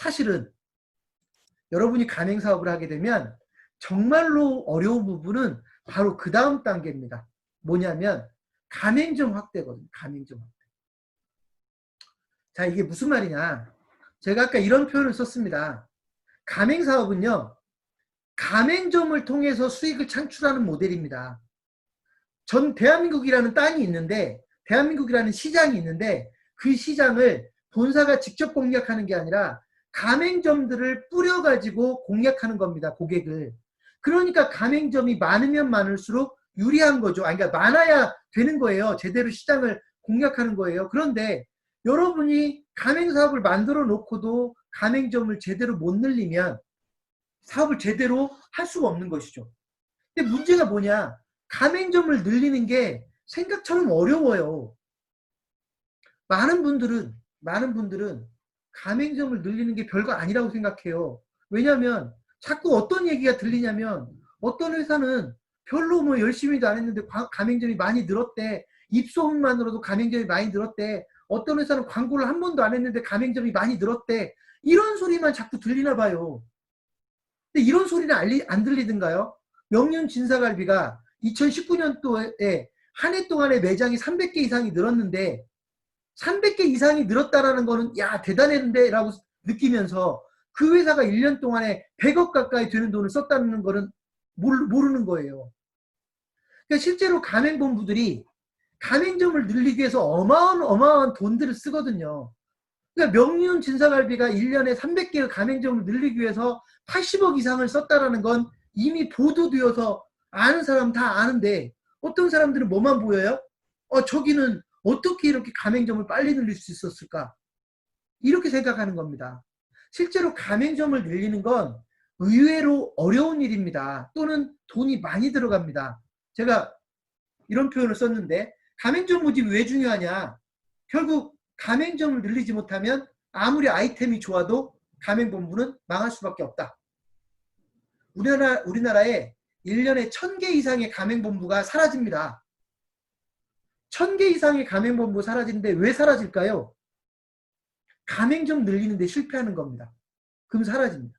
사실은 여러분이 가맹사업을 하게 되면 정말로 어려운 부분은 바로 그 다음 단계입니다. 뭐냐면 가맹점 확대거든요. 가맹점 확대. 자, 이게 무슨 말이냐. 제가 아까 이런 표현을 썼습니다. 가맹사업은요. 가맹점을 통해서 수익을 창출하는 모델입니다. 전 대한민국이라는 땅이 있는데 대한민국이라는 시장이 있는데 그 시장을 본사가 직접 공략하는 게 아니라 가맹점들을 뿌려가지고 공략하는 겁니다. 고객을. 그러니까 가맹점이 많으면 많을수록 유리한 거죠. 아니, 그러니까 많아야 되는 거예요. 제대로 시장을 공략하는 거예요. 그런데 여러분이 가맹사업을 만들어 놓고도 가맹점을 제대로 못 늘리면 사업을 제대로 할 수가 없는 것이죠. 근데 문제가 뭐냐? 가맹점을 늘리는 게 생각처럼 어려워요. 많은 분들은 가맹점을 늘리는 게 별거 아니라고 생각해요. 왜냐하면 자꾸 어떤 얘기가 들리냐면 어떤 회사는 별로 뭐 열심히도 안 했는데 가맹점이 많이 늘었대. 입소문만으로도 가맹점이 많이 늘었대. 어떤 회사는 광고를 한 번도 안 했는데 가맹점이 많이 늘었대. 이런 소리만 자꾸 들리나 봐요. 근데 이런 소리는 안 들리던가요? 명륜 진사갈비가 2019년도에 한 해 동안에 매장이 300개 이상이 늘었는데 300개 이상이 늘었다라는 거는 야 대단했는데 라고 느끼면서 그 회사가 1년 동안에 100억 가까이 되는 돈을 썼다는 거는 모르는 거예요. 그러니까 실제로 가맹본부들이 가맹점을 늘리기 위해서 어마어마한 돈들을 쓰거든요. 그러니까 명륜 진사갈비가 1년에 300개의 가맹점을 늘리기 위해서 80억 이상을 썼다라는 건 이미 보도되어서 아는 사람 다 아는데 어떤 사람들은 뭐만 보여요? 저기는 어떻게 이렇게 가맹점을 빨리 늘릴 수 있었을까? 이렇게 생각하는 겁니다. 실제로 가맹점을 늘리는 건 의외로 어려운 일입니다. 또는 돈이 많이 들어갑니다. 제가 이런 표현을 썼는데 가맹점 모집이 왜 중요하냐? 결국 가맹점을 늘리지 못하면 아무리 아이템이 좋아도 가맹본부는 망할 수밖에 없다. 우리나라에 1년에 1000개 이상의 가맹본부가 사라집니다. 1000개 이상의 가맹본부 사라지는데 왜 사라질까요? 가맹점 늘리는데 실패하는 겁니다. 그럼 사라집니다.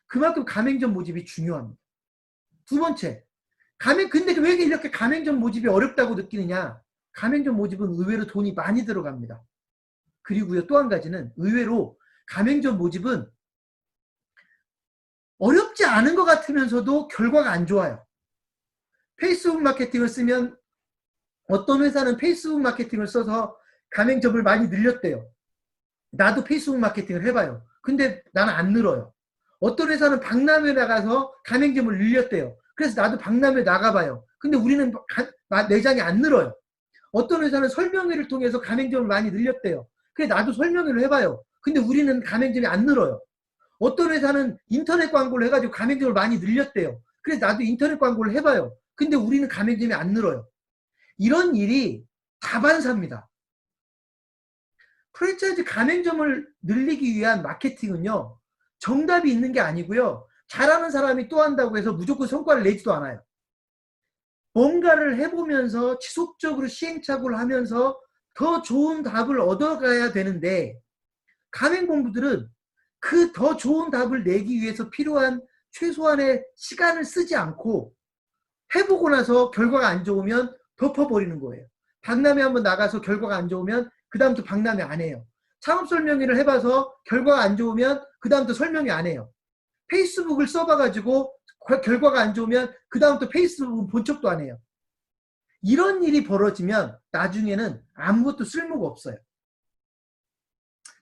그만큼 가맹점 모집이 중요합니다. 두 번째, 근데 왜 이렇게 가맹점 모집이 어렵다고 느끼느냐? 가맹점 모집은 의외로 돈이 많이 들어갑니다. 그리고요, 또 한 가지는 의외로 가맹점 모집은 어렵지 않은 것 같으면서도 결과가 안 좋아요. 페이스북 마케팅을 쓰면 어떤 회사는 페이스북 마케팅을 써서 가맹점을 많이 늘렸대요. 나도 페이스북 마케팅을 해봐요. 근데 나는 안 늘어요. 어떤 회사는 박람회 나가서 가맹점을 늘렸대요. 그래서 나도 박람회 나가봐요. 근데 우리는 매장이 안 늘어요. 어떤 회사는 설명회를 통해서 가맹점을 많이 늘렸대요. 그래 나도 설명회를 해봐요. 근데 우리는 가맹점이 안 늘어요. 어떤 회사는 인터넷 광고를 해가지고 가맹점을 많이 늘렸대요. 그래 나도 인터넷 광고를 해봐요. 근데 우리는 가맹점이 안 늘어요. 이런 일이 다반사입니다. 프랜차이즈 가맹점을 늘리기 위한 마케팅은요. 정답이 있는 게 아니고요. 잘하는 사람이 또 한다고 해서 무조건 성과를 내지도 않아요. 뭔가를 해보면서 지속적으로 시행착오를 하면서 더 좋은 답을 얻어가야 되는데 가맹본부들은 그 더 좋은 답을 내기 위해서 필요한 최소한의 시간을 쓰지 않고 해보고 나서 결과가 안 좋으면 덮어버리는 거예요. 박람회 한번 나가서 결과가 안 좋으면 그 다음부터 박람회 안 해요. 창업설명회를 해봐서 결과가 안 좋으면 그 다음부터 설명회 안 해요. 페이스북을 써봐가지고 결과가 안 좋으면 그 다음부터 페이스북 본 척도 안 해요. 이런 일이 벌어지면 나중에는 아무것도 쓸모가 없어요.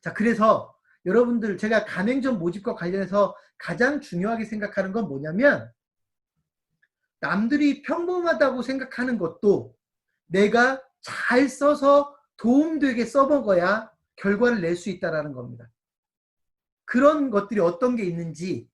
자, 그래서 여러분들 제가 가맹점 모집과 관련해서 가장 중요하게 생각하는 건 뭐냐면 남들이 평범하다고 생각하는 것도 내가 잘 써서 도움되게 써먹어야 결과를 낼 수 있다는 겁니다. 그런 것들이 어떤 게 있는지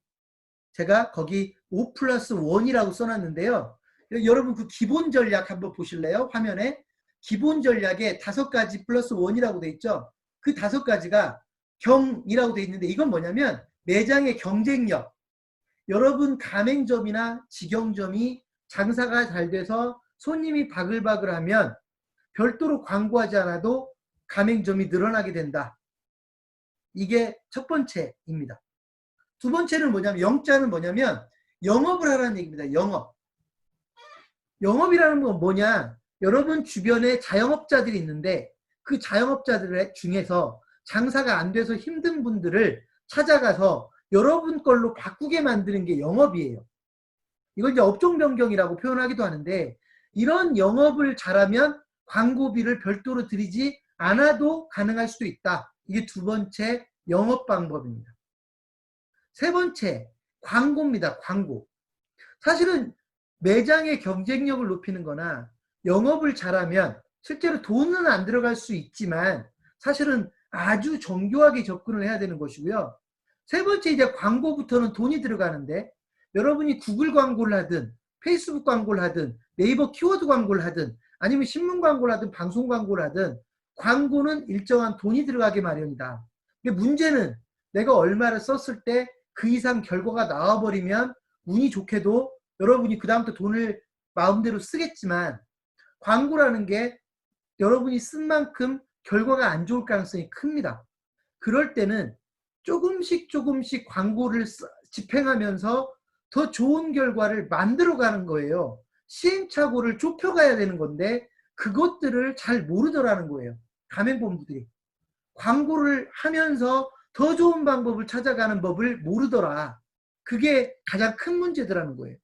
제가 거기 5+1이라고 써놨는데요. 여러분 그 기본 전략 한번 보실래요? 화면에 기본 전략에 5가지 플러스 1이라고 돼 있죠. 그 5가지가 경이라고 돼 있는데 이건 뭐냐면 매장의 경쟁력. 여러분 가맹점이나 직영점이 장사가 잘 돼서 손님이 바글바글하면 별도로 광고하지 않아도 가맹점이 늘어나게 된다. 이게 첫 번째입니다. 두 번째는 뭐냐면 영자는 뭐냐면 영업을 하라는 얘기입니다. 영업. 영업이라는 건 뭐냐? 여러분 주변에 자영업자들이 있는데 그 자영업자들 중에서 장사가 안 돼서 힘든 분들을 찾아가서 여러분 걸로 바꾸게 만드는 게 영업이에요. 이걸 이제 업종 변경이라고 표현하기도 하는데 이런 영업을 잘하면 광고비를 별도로 들이지 않아도 가능할 수도 있다. 이게 두 번째 영업 방법입니다. 세 번째 광고입니다. 광고. 사실은 매장의 경쟁력을 높이는 거나 영업을 잘하면 실제로 돈은 안 들어갈 수 있지만 사실은 아주 정교하게 접근을 해야 되는 것이고요. 세 번째 이제 광고부터는 돈이 들어가는데 여러분이 구글 광고를 하든 페이스북 광고를 하든 네이버 키워드 광고를 하든 아니면 신문 광고를 하든 방송 광고를 하든 광고는 일정한 돈이 들어가게 마련이다. 근데 문제는 내가 얼마를 썼을 때 그 이상 결과가 나와버리면 운이 좋게도 여러분이 그 다음부터 돈을 마음대로 쓰겠지만 광고라는 게 여러분이 쓴 만큼 결과가 안 좋을 가능성이 큽니다. 그럴 때는 조금씩 광고를 집행하면서 더 좋은 결과를 만들어가는 거예요. 시행착오를 좁혀가야 되는 건데 그것들을 잘 모르더라는 거예요. 가맹본부들이. 광고를 하면서 더 좋은 방법을 찾아가는 법을 모르더라. 그게 가장 큰 문제더라는 거예요.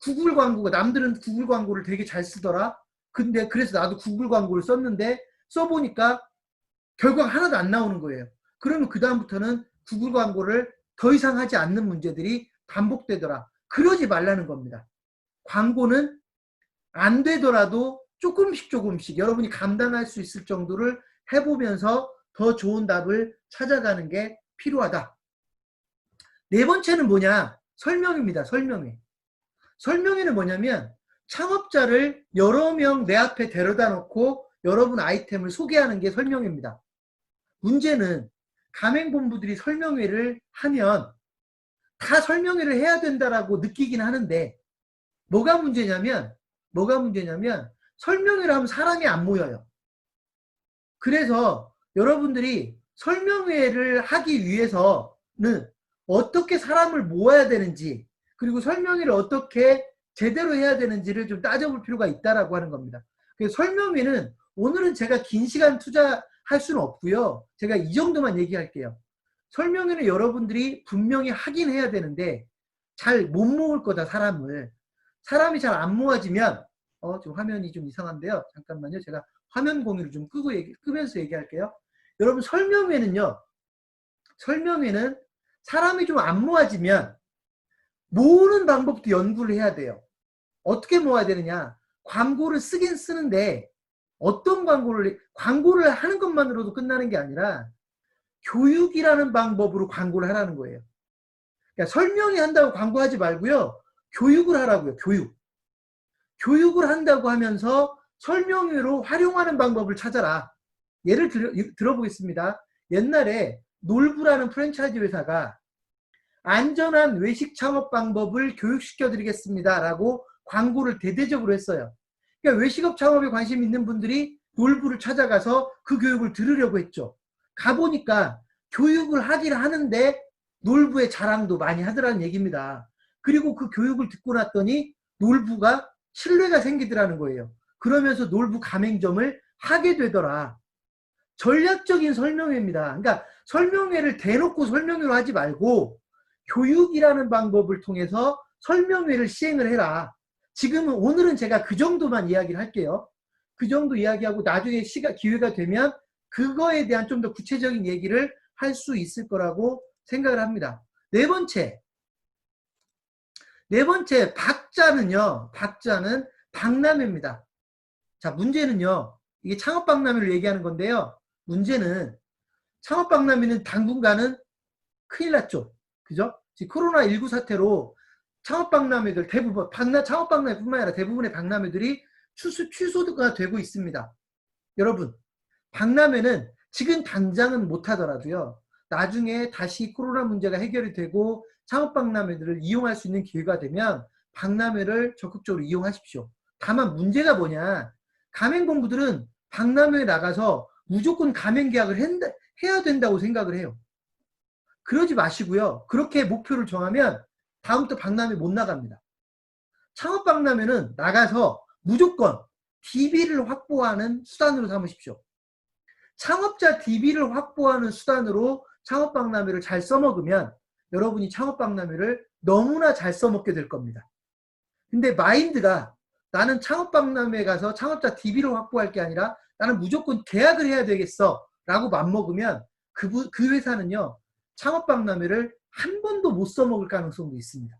구글 광고가 남들은 구글 광고를 되게 잘 쓰더라. 근데 그래서 나도 구글 광고를 썼는데 써보니까 결과가 하나도 안 나오는 거예요. 그러면 그 다음부터는 구글 광고를 더 이상 하지 않는 문제들이 반복되더라. 그러지 말라는 겁니다. 광고는 안 되더라도 조금씩 여러분이 감당할 수 있을 정도를 해보면서 더 좋은 답을 찾아가는 게 필요하다. 네 번째는 뭐냐? 설명입니다. 설명회. 설명회는 뭐냐면 창업자를 여러 명 내 앞에 데려다 놓고 여러분 아이템을 소개하는 게 설명회입니다. 문제는 가맹본부들이 설명회를 하면 다 설명회를 해야 된다라고 느끼긴 하는데 뭐가 문제냐면 설명회를 하면 사람이 안 모여요. 그래서 여러분들이 설명회를 하기 위해서는 어떻게 사람을 모아야 되는지 그리고 설명회를 어떻게 제대로 해야 되는지를 좀 따져볼 필요가 있다라고 하는 겁니다. 그래서 설명회는 오늘은 제가 긴 시간 투자할 수는 없고요. 제가 이 정도만 얘기할게요. 설명회는 여러분들이 분명히 하긴 해야 되는데 잘 못 모을 거다. 사람이 잘 안 모아지면 좀 화면이 좀 이상한데요. 잠깐만요. 제가 화면 공유를 좀 끄면서 얘기할게요. 여러분 설명회는 사람이 좀 안 모아지면 모으는 방법도 연구를 해야 돼요. 어떻게 모아야 되느냐? 광고를 쓰긴 쓰는데 어떤 광고를 하는 것만으로도 끝나는 게 아니라 교육이라는 방법으로 광고를 하라는 거예요. 그러니까 설명회 한다고 광고하지 말고요. 교육을 하라고요. 교육을 한다고 하면서 설명회로 활용하는 방법을 찾아라. 예를 들어보겠습니다. 옛날에 놀부라는 프랜차이즈 회사가 안전한 외식 창업 방법을 교육시켜 드리겠습니다 라고 광고를 대대적으로 했어요. 그러니까 외식업 창업에 관심 있는 분들이 놀부를 찾아가서 그 교육을 들으려고 했죠. 가보니까 교육을 하긴 하는데 놀부의 자랑도 많이 하더라는 얘기입니다. 그리고 그 교육을 듣고 났더니 놀부가 신뢰가 생기더라는 거예요. 그러면서 놀부 가맹점을 하게 되더라. 전략적인 설명회입니다. 그러니까 설명회를 대놓고 설명회로 하지 말고 교육이라는 방법을 통해서 설명회를 시행을 해라. 오늘은 제가 그 정도만 이야기를 할게요. 그 정도 이야기하고 나중에 기회가 되면 그거에 대한 좀 더 구체적인 얘기를 할 수 있을 거라고 생각을 합니다. 네 번째 박자는 박람회입니다. 자, 문제는요. 이게 창업박람회를 얘기하는 건데요. 문제는 창업박람회는 당분간은 큰일 났죠. 그죠? 지금 코로나19 사태로 창업박람회들 창업박람회뿐만 아니라 대부분의 박람회들이 취소가 되고 있습니다. 여러분, 박람회는 지금 당장은 못하더라도요. 나중에 다시 코로나 문제가 해결이 되고 창업박람회들을 이용할 수 있는 기회가 되면 박람회를 적극적으로 이용하십시오. 다만 문제가 뭐냐. 가맹본부들은 박람회에 나가서 무조건 가맹계약을 해야 된다고 생각을 해요. 그러지 마시고요. 그렇게 목표를 정하면 다음부터 박람회 못 나갑니다. 창업 박람회는 나가서 무조건 DB를 확보하는 수단으로 삼으십시오. 창업자 DB를 확보하는 수단으로 창업 박람회를 잘 써먹으면 여러분이 창업 박람회를 너무나 잘 써먹게 될 겁니다. 근데 마인드가 나는 창업 박람회 가서 창업자 DB를 확보할 게 아니라 나는 무조건 계약을 해야 되겠어 라고 맘먹으면 그 회사는요, 창업 박람회를 한 번도 못 써먹을 가능성도 있습니다.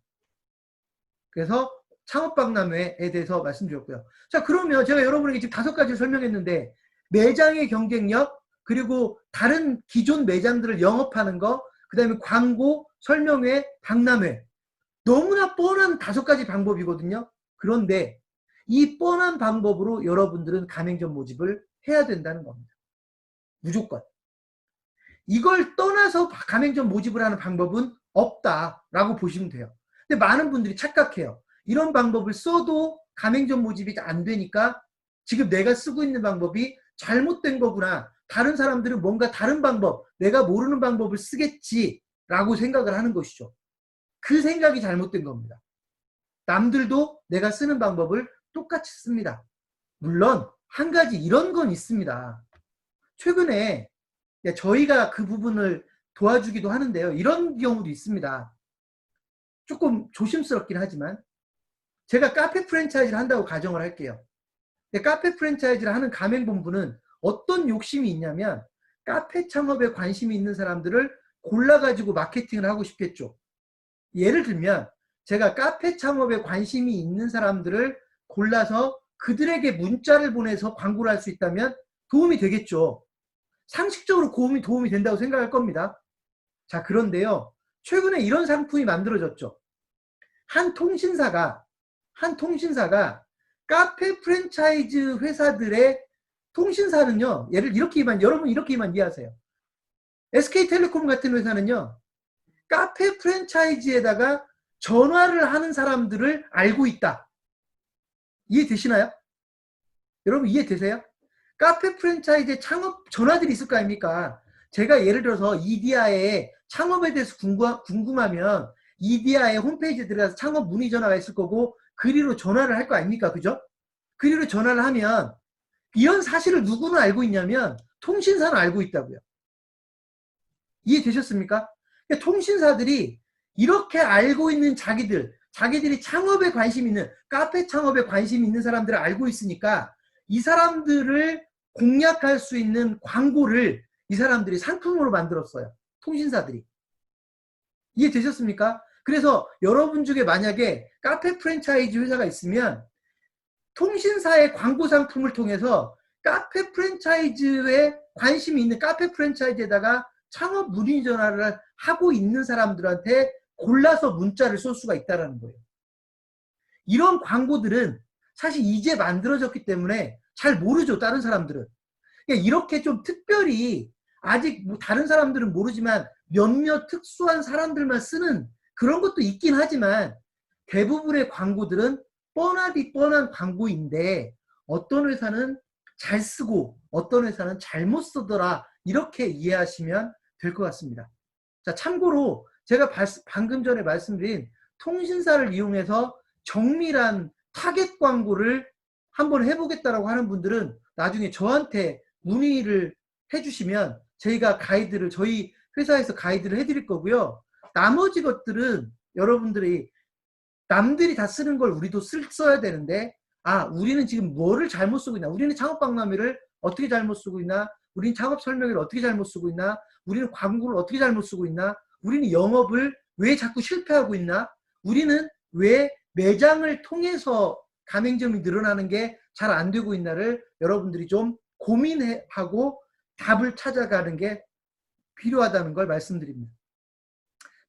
그래서 창업 박람회에 대해서 말씀드렸고요. 자, 그러면 제가 여러분에게 지금 5가지를 설명했는데 매장의 경쟁력, 그리고 다른 기존 매장들을 영업하는 거, 그 다음에 광고, 설명회, 박람회, 너무나 뻔한 5가지 방법이거든요. 그런데 이 뻔한 방법으로 여러분들은 가맹점 모집을 해야 된다는 겁니다. 무조건. 이걸 떠나서 가맹점 모집을 하는 방법은 없다라고 보시면 돼요. 근데 많은 분들이 착각해요. 이런 방법을 써도 가맹점 모집이 안 되니까 지금 내가 쓰고 있는 방법이 잘못된 거구나. 다른 사람들은 뭔가 다른 방법, 내가 모르는 방법을 쓰겠지라고 생각을 하는 것이죠. 그 생각이 잘못된 겁니다. 남들도 내가 쓰는 방법을 똑같이 씁니다. 물론 한 가지 이런 건 있습니다. 최근에 저희가 그 부분을 도와주기도 하는데요. 이런 경우도 있습니다. 조금 조심스럽긴 하지만 제가 카페 프랜차이즈를 한다고 가정을 할게요. 근데 카페 프랜차이즈를 하는 가맹본부는 어떤 욕심이 있냐면 카페 창업에 관심이 있는 사람들을 골라가지고 마케팅을 하고 싶겠죠. 예를 들면 제가 카페 창업에 관심이 있는 사람들을 골라서 그들에게 문자를 보내서 광고를 할 수 있다면 도움이 되겠죠. 상식적으로 도움이 된다고 생각할 겁니다. 자, 그런데요. 최근에 이런 상품이 만들어졌죠. 한 통신사가 카페 프랜차이즈 회사들의 통신사는요. 여러분 이렇게만 이해하세요. SK텔레콤 같은 회사는요. 카페 프랜차이즈에다가 전화를 하는 사람들을 알고 있다. 이해되시나요? 여러분 이해되세요? 카페 프랜차이즈 창업 전화들이 있을 거 아닙니까? 제가 예를 들어서 이디야의 창업에 대해서 궁금하면 이디야의 홈페이지에 들어가서 창업 문의 전화가 있을 거고 그리로 전화를 할 거 아닙니까? 그죠? 그리로 전화를 하면 이런 사실을 누구는 알고 있냐면 통신사는 알고 있다고요. 이해되셨습니까? 그러니까 통신사들이 이렇게 알고 있는 자기들이 창업에 관심 있는, 카페 창업에 관심 있는 사람들을 알고 있으니까 이 사람들을 공략할 수 있는 광고를 이 사람들이 상품으로 만들었어요. 통신사들이. 이해되셨습니까? 그래서 여러분 중에 만약에 카페 프랜차이즈 회사가 있으면 통신사의 광고 상품을 통해서 카페 프랜차이즈에 관심이 있는 카페 프랜차이즈에다가 창업 문의 전화를 하고 있는 사람들한테 골라서 문자를 쏠 수가 있다는 거예요. 이런 광고들은 사실 이제 만들어졌기 때문에 잘 모르죠. 다른 사람들은. 그러니까 이렇게 좀 특별히 아직 뭐 다른 사람들은 모르지만 몇몇 특수한 사람들만 쓰는 그런 것도 있긴 하지만 대부분의 광고들은 뻔하디 뻔한 광고인데 어떤 회사는 잘 쓰고 어떤 회사는 잘못 쓰더라. 이렇게 이해하시면 될 것 같습니다. 자, 참고로 제가 방금 전에 말씀드린 통신사를 이용해서 정밀한 타겟 광고를 한번 해보겠다라고 하는 분들은 나중에 저한테 문의를 해주시면 저희가 저희 회사에서 가이드를 해드릴 거고요. 나머지 것들은 여러분들이 남들이 다 쓰는 걸 우리도 써야 되는데 우리는 지금 뭐를 잘못 쓰고 있나, 우리는 창업박람회를 어떻게 잘못 쓰고 있나, 우리는 창업 설명회를 어떻게 잘못 쓰고 있나, 우리는 광고를 어떻게 잘못 쓰고 있나, 우리는 영업을 왜 자꾸 실패하고 있나, 우리는 왜 매장을 통해서 가맹점이 늘어나는 게 잘 안 되고 있나를 여러분들이 좀 고민하고 답을 찾아가는 게 필요하다는 걸 말씀드립니다.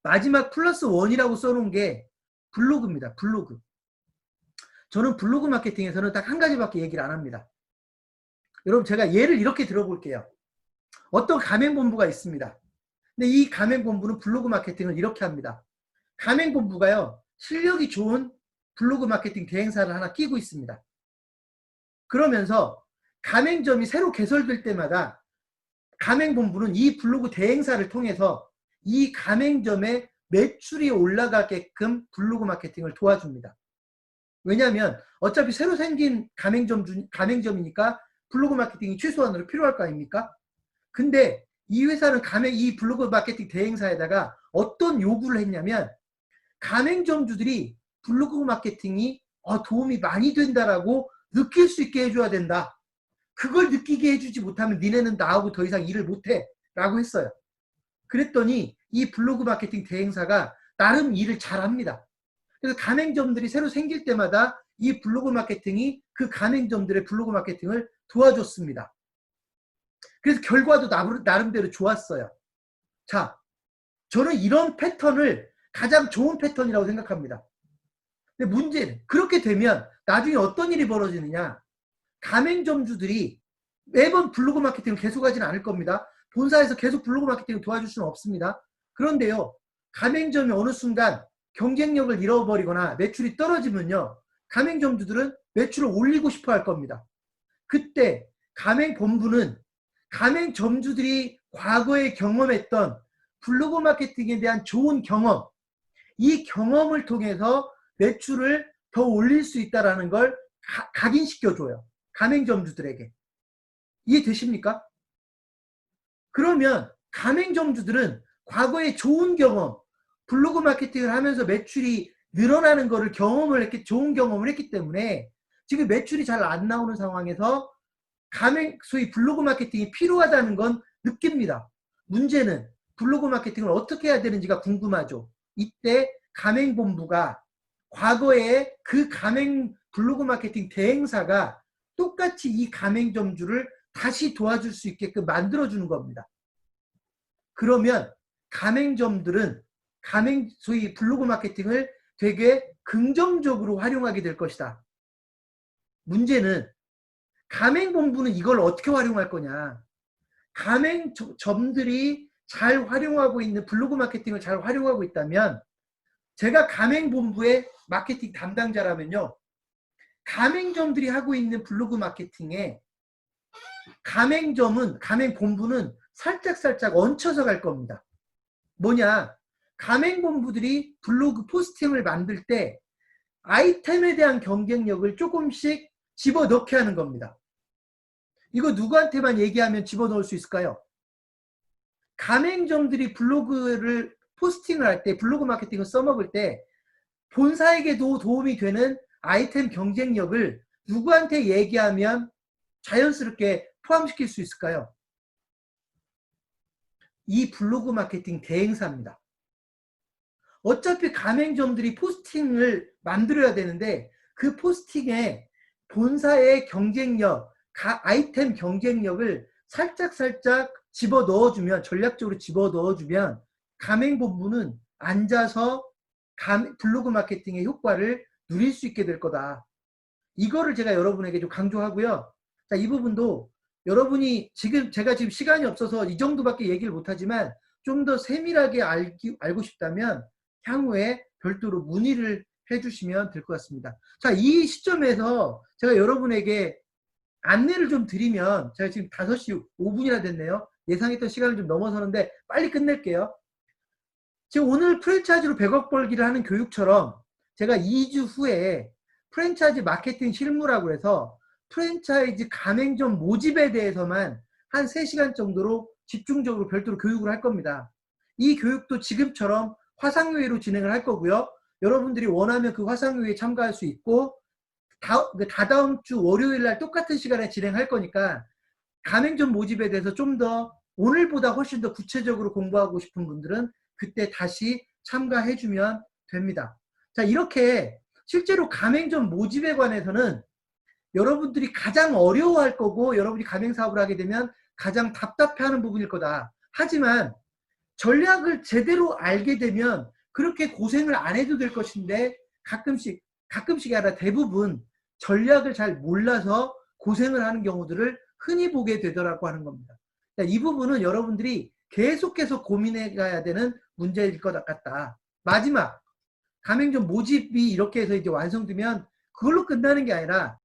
마지막 플러스 원이라고 써놓은 게 블로그입니다. 블로그. 저는 블로그 마케팅에서는 딱 한 가지밖에 얘기를 안 합니다. 여러분 제가 예를 이렇게 들어볼게요. 어떤 가맹본부가 있습니다. 근데 이 가맹본부는 블로그 마케팅을 이렇게 합니다. 가맹본부가요. 실력이 좋은 블로그 마케팅 대행사를 하나 끼고 있습니다. 그러면서 가맹점이 새로 개설될 때마다 가맹본부는 이 블로그 대행사를 통해서 이 가맹점의 매출이 올라가게끔 블로그 마케팅을 도와줍니다. 왜냐하면 어차피 새로 생긴 가맹점이니까 블로그 마케팅이 최소한으로 필요할 거 아닙니까? 근데 이 회사는 이 블로그 마케팅 대행사에다가 어떤 요구를 했냐면, 가맹점주들이 블로그 마케팅이 도움이 많이 된다라고 느낄 수 있게 해줘야 된다. 그걸 느끼게 해주지 못하면 니네는 나하고 더 이상 일을 못해 라고 했어요. 그랬더니 이 블로그 마케팅 대행사가 나름 일을 잘합니다. 그래서 가맹점들이 새로 생길 때마다 이 블로그 마케팅이 그 가맹점들의 블로그 마케팅을 도와줬습니다. 그래서 결과도 나름대로 좋았어요. 자, 저는 이런 패턴을 가장 좋은 패턴이라고 생각합니다. 근데 문제는 그렇게 되면 나중에 어떤 일이 벌어지느냐. 가맹점주들이 매번 블로그 마케팅을 계속하지는 않을 겁니다. 본사에서 계속 블로그 마케팅을 도와줄 수는 없습니다. 그런데요, 가맹점이 어느 순간 경쟁력을 잃어버리거나 매출이 떨어지면요, 가맹점주들은 매출을 올리고 싶어 할 겁니다. 그때 가맹본부는 가맹점주들이 과거에 경험했던 블로그 마케팅에 대한 좋은 경험, 이 경험을 통해서 매출을 더 올릴 수 있다는 걸 각인시켜줘요. 가맹점주들에게. 이해되십니까? 그러면 가맹점주들은 과거에 좋은 경험, 블로그 마케팅을 하면서 매출이 늘어나는 거를 좋은 경험을 했기 때문에 지금 매출이 잘 안 나오는 상황에서 소위 블로그 마케팅이 필요하다는 건 느낍니다. 문제는 블로그 마케팅을 어떻게 해야 되는지가 궁금하죠. 이때 가맹본부가 과거에 그 블로그 마케팅 대행사가 똑같이 이 가맹점주를 다시 도와줄 수 있게끔 만들어주는 겁니다. 그러면 가맹점들은 소위 블로그 마케팅을 되게 긍정적으로 활용하게 될 것이다. 문제는 가맹본부는 이걸 어떻게 활용할 거냐. 가맹점들이 잘 활용하고 있는 블로그 마케팅을 잘 활용하고 있다면, 제가 가맹본부의 마케팅 담당자라면요, 가맹점들이 하고 있는 블로그 마케팅에 가맹본부는 살짝살짝 얹혀서 갈 겁니다. 뭐냐, 가맹본부들이 블로그 포스팅을 만들 때 아이템에 대한 경쟁력을 조금씩 집어넣게 하는 겁니다. 이거 누구한테만 얘기하면 집어넣을 수 있을까요? 가맹점들이 블로그를 포스팅을 할 때, 블로그 마케팅을 써먹을 때 본사에게도 도움이 되는 아이템 경쟁력을 누구한테 얘기하면 자연스럽게 포함시킬 수 있을까요? 이 블로그 마케팅 대행사입니다. 어차피 가맹점들이 포스팅을 만들어야 되는데 그 포스팅에 본사의 경쟁력, 아이템 경쟁력을 살짝살짝 집어넣어주면, 전략적으로 집어넣어주면 가맹본부는 앉아서 블로그 마케팅의 효과를 누릴 수 있게 될 거다. 이거를 제가 여러분에게 좀 강조하고요. 자, 이 부분도 여러분이 제가 지금 시간이 없어서 이 정도밖에 얘기를 못하지만 좀 더 세밀하게 알고 싶다면 향후에 별도로 문의를 해주시면 될 것 같습니다. 자, 이 시점에서 제가 여러분에게 안내를 좀 드리면, 제가 지금 5시 5분이나 됐네요. 예상했던 시간을 좀 넘어서는데 빨리 끝낼게요. 지금 오늘 프랜차이즈로 100억 벌기를 하는 교육처럼 제가 2주 후에 프랜차이즈 마케팅 실무라고 해서 프랜차이즈 가맹점 모집에 대해서만 한 3시간 정도로 집중적으로 별도로 교육을 할 겁니다. 이 교육도 지금처럼 화상회의로 진행을 할 거고요. 여러분들이 원하면 그 화상회의에 참가할 수 있고, 다다음 주 월요일 날 똑같은 시간에 진행할 거니까 가맹점 모집에 대해서 좀 더 오늘보다 훨씬 더 구체적으로 공부하고 싶은 분들은 그때 다시 참가해주면 됩니다. 자, 이렇게 실제로 가맹점 모집에 관해서는 여러분들이 가장 어려워할 거고, 여러분이 가맹사업을 하게 되면 가장 답답해하는 부분일 거다. 하지만 전략을 제대로 알게 되면 그렇게 고생을 안 해도 될 것인데, 가끔씩이 아니라 대부분 전략을 잘 몰라서 고생을 하는 경우들을 흔히 보게 되더라고 하는 겁니다. 이 부분은 여러분들이 계속해서 고민해 가야 되는 문제일 것 같다. 마지막, 가맹점 모집이 이렇게 해서 이제 완성되면 그걸로 끝나는 게 아니라